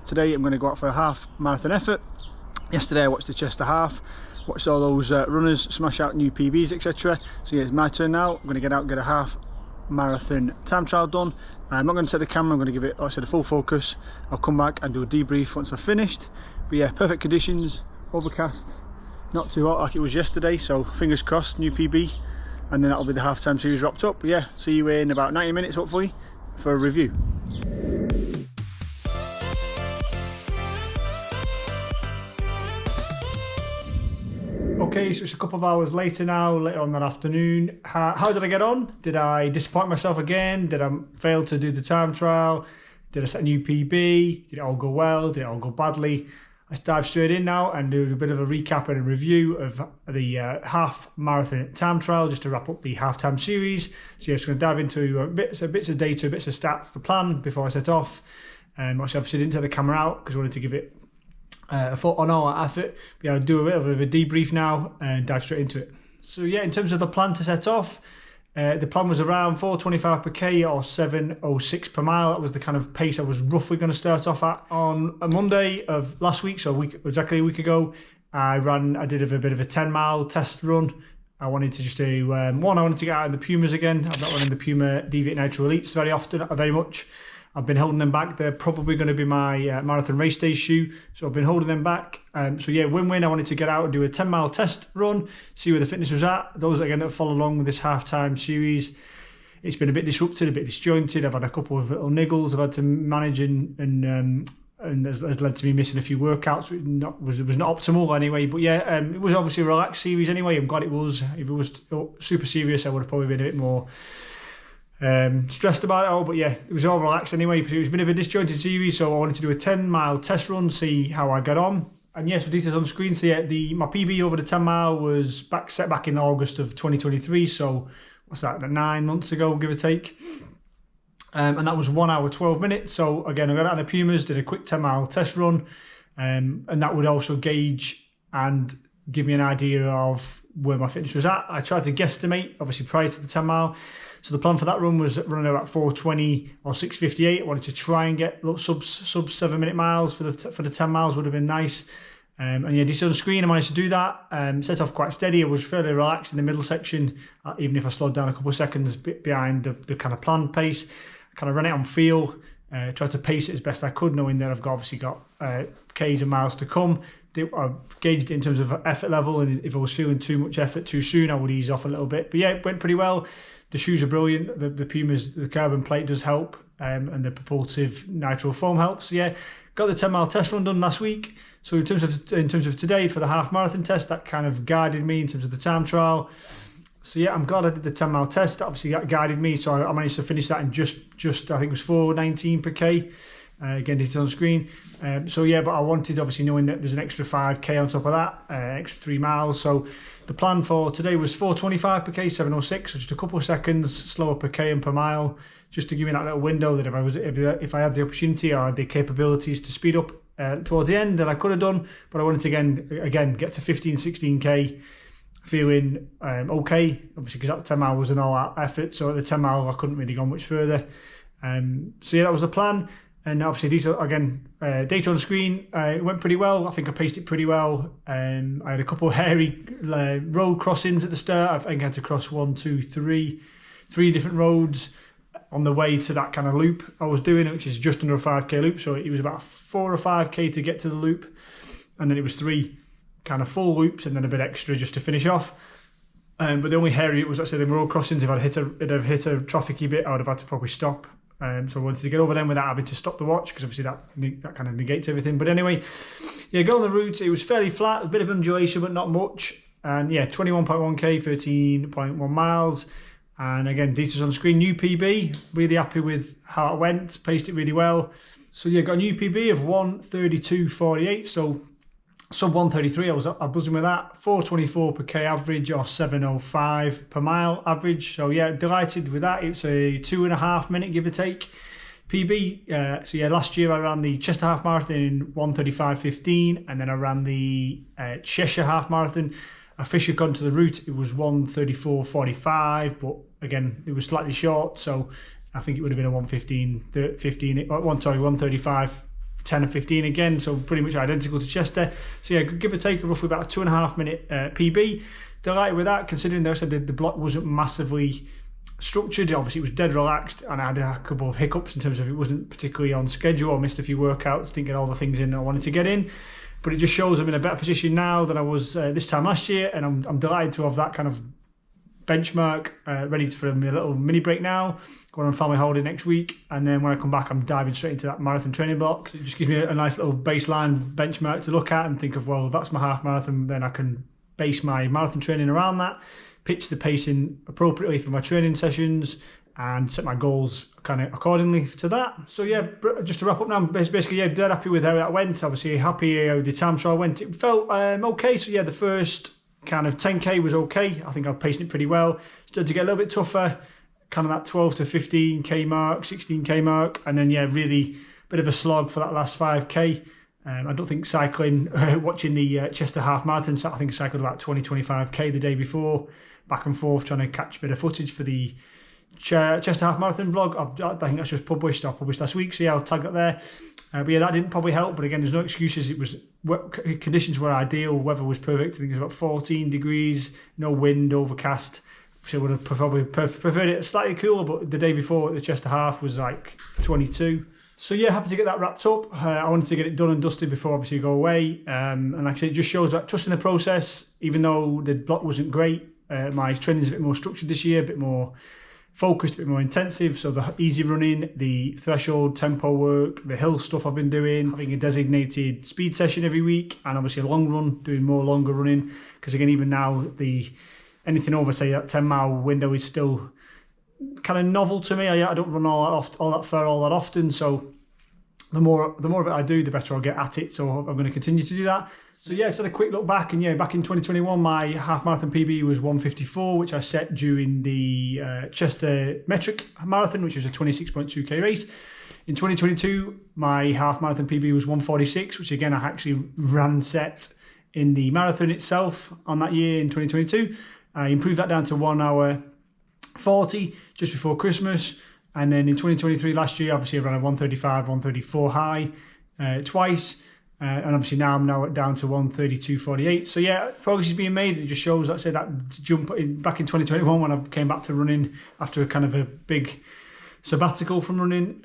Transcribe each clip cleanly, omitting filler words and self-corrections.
today I'm going to go out for a half marathon effort. Yesterday I watched the Chester half, watched all those runners smash out new PBs, etc. So yeah, it's my turn now. I'm going to get out and get a half marathon time trial done. I'm not going to set the camera, I'm going to give it, like I said, a full focus. I'll come back and do a debrief once I've finished. But yeah, perfect conditions, overcast, not too hot like it was yesterday, so fingers crossed, new PB, and then that'll be the half-time series wrapped up. But yeah, see you in about 90 minutes hopefully for a review. Okay, so it's a couple of hours later now, later on that afternoon. How did I get on? Did I disappoint myself again? Did I fail to do the time trial? Did I set a new PB? Did it all go well? Did it all go badly? Let's dive straight in now and do a bit of a recap and a review of the half marathon time trial, just to wrap up the half-time series. So yeah, just going to dive into bits of data, bits of stats, the plan before I set off. Obviously didn't take the camera out because I wanted to give it a full on-hour effort. But yeah, I'll do a bit of a debrief now and dive straight into it. So yeah, in terms of the plan to set off, the plan was around 4:25 per k or 7:06 per mile. That was the kind of pace I was roughly going to start off at. On a Monday of last week, so exactly a week ago, I did a bit of a 10-mile test run. I wanted to just do I wanted to get out in the Pumas again. I'm not running the Puma Deviate Nitro Elites very much. I've been holding them back. They're probably going to be my marathon race day shoe, so I've been holding them back. So yeah, win-win. I wanted to get out and do a 10-mile test run, see where the fitness was at. Those again that follow along with this half-time series, it's been a bit disrupted, a bit disjointed. I've had a couple of little niggles I've had to manage, and has led to me missing a few workouts, which was not optimal anyway. But yeah, it was obviously a relaxed series anyway. I'm glad it was. If it was super serious, I would have probably been a bit more stressed about it all, but yeah, it was all relaxed anyway. It was a bit of a disjointed series, so I wanted to do a 10-mile test run, see how I got on. And yes, for details on the screen, so yeah, my PB over the 10-mile was set back in August of 2023, so what's that, 9 months ago, give or take. And that was 1 hour 12 minutes. So again, I got out in the Pumas, did a quick 10-mile test run, and that would also gauge and give me an idea of where my fitness was at. I tried to guesstimate, obviously prior to the 10-mile. So the plan for that run was running about 4:20 or 6:58. I wanted to try and get sub 7-minute miles for the 10 miles, would have been nice. And yeah, you see on the screen, I managed to do that. Set off quite steady. I was fairly relaxed in the middle section, even if I slowed down a couple of seconds behind the kind of planned pace. I kind of ran it on feel, tried to pace it as best I could, knowing that I've obviously got Ks and miles to come. I gauged it in terms of effort level, and if I was feeling too much effort too soon, I would ease off a little bit. But yeah, it went pretty well. The shoes are brilliant. The Pumas, the carbon plate does help, and the propulsive nitro foam helps. So yeah, got the 10-mile test run done last week. So in terms of today for the half marathon test, that kind of guided me in terms of the time trial. So yeah, I'm glad I did the 10-mile test. That obviously guided me, so I managed to finish that in just I think it was 4:19 per k. Again, it's on the screen. So yeah, but I wanted, obviously knowing that there's an extra 5k on top of that, extra 3 miles. So the plan for today was 4:25 per k, 7:06, so just a couple of seconds slower per k and per mile, just to give me that little window that if I had the opportunity or the capabilities to speed up towards the end, then I could have done. But I wanted to again get to 15-16k feeling okay, obviously because that 10 mile was an all-out effort. So at the 10 mile I couldn't really go much further. So yeah, that was the plan. And obviously, data on the screen, it went pretty well. I think I paced it pretty well. I had a couple of hairy road crossings at the start. I think I had to cross 3 different roads on the way to that kind of loop I was doing, which is just under a 5k loop. So it was about 4 or 5k to get to the loop. And then it was 3 kind of full loops and then a bit extra just to finish off. But the only hairy, it was actually the road crossings. If I'd hit a trafficy bit, I would have had to probably stop. So I wanted to get over them without having to stop the watch, because obviously that kind of negates everything. But anyway, yeah, go on the route. It was fairly flat, a bit of undulation, but not much. And yeah, 21.1k, 13.1 miles. And again, details on screen. New PB. Really happy with how it went. Paced it really well. So yeah, got a new PB of 1:32.48. So sub 1:33. I was buzzing with that. 4:24 per k average or 7:05 per mile average. So yeah, delighted with that. It's a 2.5 minute give or take PB. So yeah, last year I ran the Chester half marathon in 1:35.15, and then I ran the Cheshire half marathon. Officially gone to the route, it was 1:34.45, but again, it was slightly short, so I think it would have been a 1:35.15 10 or 15 again, so pretty much identical to Chester. So yeah, give or take roughly about a 2.5 minute PB. Delighted with that, considering that I said the block wasn't massively structured. Obviously it was dead relaxed, and I had a couple of hiccups in terms of it wasn't particularly on schedule. I missed a few workouts, didn't get all the things in I wanted to get in, but it just shows I'm in a better position now than I was this time last year, and I'm delighted to have that kind of benchmark ready for a little mini break now, going on family holiday next week, and then when I come back I'm diving straight into that marathon training block. So it just gives me a nice little baseline benchmark to look at and think of, well, if that's my half marathon, then I can base my marathon training around that, pitch the pacing appropriately for my training sessions, and set my goals kind of accordingly to that. So yeah, just to wrap up now, basically yeah, dead happy with how that went. Obviously happy how the time trial went. It felt okay. So yeah, the first kind of 10k was okay. I think I'm pacing it pretty well. Started to get a little bit tougher, kind of that 12 to 15k mark, 16k mark, and then yeah, really bit of a slog for that last 5k. I don't think cycling, watching the Chester half marathon, I think I cycled about 20-25k the day before, back and forth trying to catch a bit of footage for the Chester half marathon vlog. I think that's just published. I published last week, so yeah, I'll tag that there. But yeah, that didn't probably help. But again, there's no excuses. It was conditions were ideal. Weather was perfect. I think it was about 14 degrees, no wind, overcast. So I would have probably preferred it slightly cooler. But the day before, the Chester half was like 22. So yeah, happy to get that wrapped up. I wanted to get it done and dusted before obviously you go away. And like I said, it just shows that trusting the process. Even though the block wasn't great, my training's a bit more structured this year, a bit more focused, a bit more intensive. So the easy running, the threshold tempo work, the hill stuff I've been doing, having a designated speed session every week, and obviously a long run, doing more longer running. Because again, even now, anything over say that 10-mile window is still kind of novel to me. I don't run all that far all that often. So the more of it I do, the better I'll get at it. So I'm going to continue to do that. So yeah, just had a quick look back, and yeah, back in 2021, my half marathon PB was 1:54, which I set during the Chester metric marathon, which was a 26.2k race. In 2022, my half marathon PB was 1:46, which again I actually ran set in the marathon itself on that year in 2022. I improved that down to 1 hour 40 just before Christmas, and then in 2023 last year, obviously I ran a 1:35, 1:34 high twice. And obviously now I'm down to 1:32.48. So yeah, progress is being made. It just shows, like I said, that jump back in 2021 when I came back to running after a kind of a big sabbatical from running,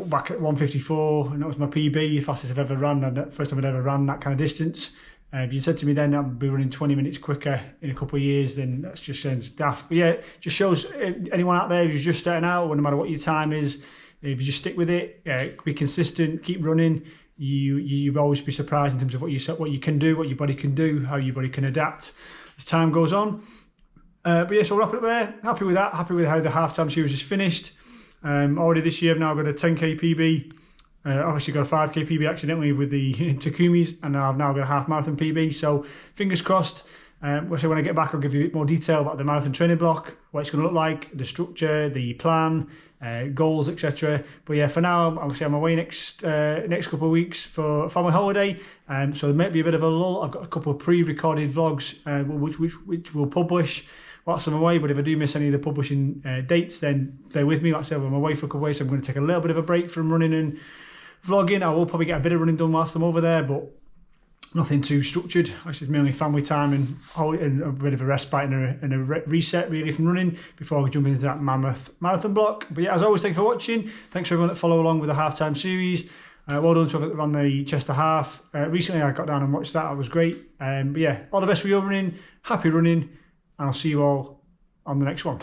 back at 1:54, and that was my PB, fastest I've ever run, first time I'd ever ran that kind of distance. If you said to me then I'd be running 20 minutes quicker in a couple of years, then that's just sounds daft. But yeah, it just shows anyone out there who's just starting out, no matter what your time is, if you just stick with it, be consistent, keep running, you always be surprised in terms of what you can do, what your body can do, how your body can adapt as time goes on. But yeah, so I'll wrap it up there. Happy with that. Happy with how the halftime series is finished. Already this year I've now got a 10k PB. Obviously got a 5k PB accidentally with the Takumis, and I've now got a half marathon PB. So fingers crossed. So when I get back, I'll give you a bit more detail about the marathon training block, what it's going to look like, the structure, the plan, goals, etc. But yeah, for now, obviously I'm away next couple of weeks for family holiday, so there might be a bit of a lull. I've got a couple of pre-recorded vlogs which we'll publish whilst I'm away. But if I do miss any of the publishing dates, then bear with me. Like I said, I'm away for a couple of weeks, so I'm going to take a little bit of a break from running and vlogging. I will probably get a bit of running done whilst I'm over there, but nothing too structured. This is mainly family time and a bit of a respite and a reset really from running before we jump into that mammoth marathon block. But yeah, as always, thanks for watching. Thanks for everyone that follow along with the halftime series. Well done to everyone that ran the Chester half. Recently I got down and watched that. That was great. But yeah, all the best for your running. Happy running. And I'll see you all on the next one.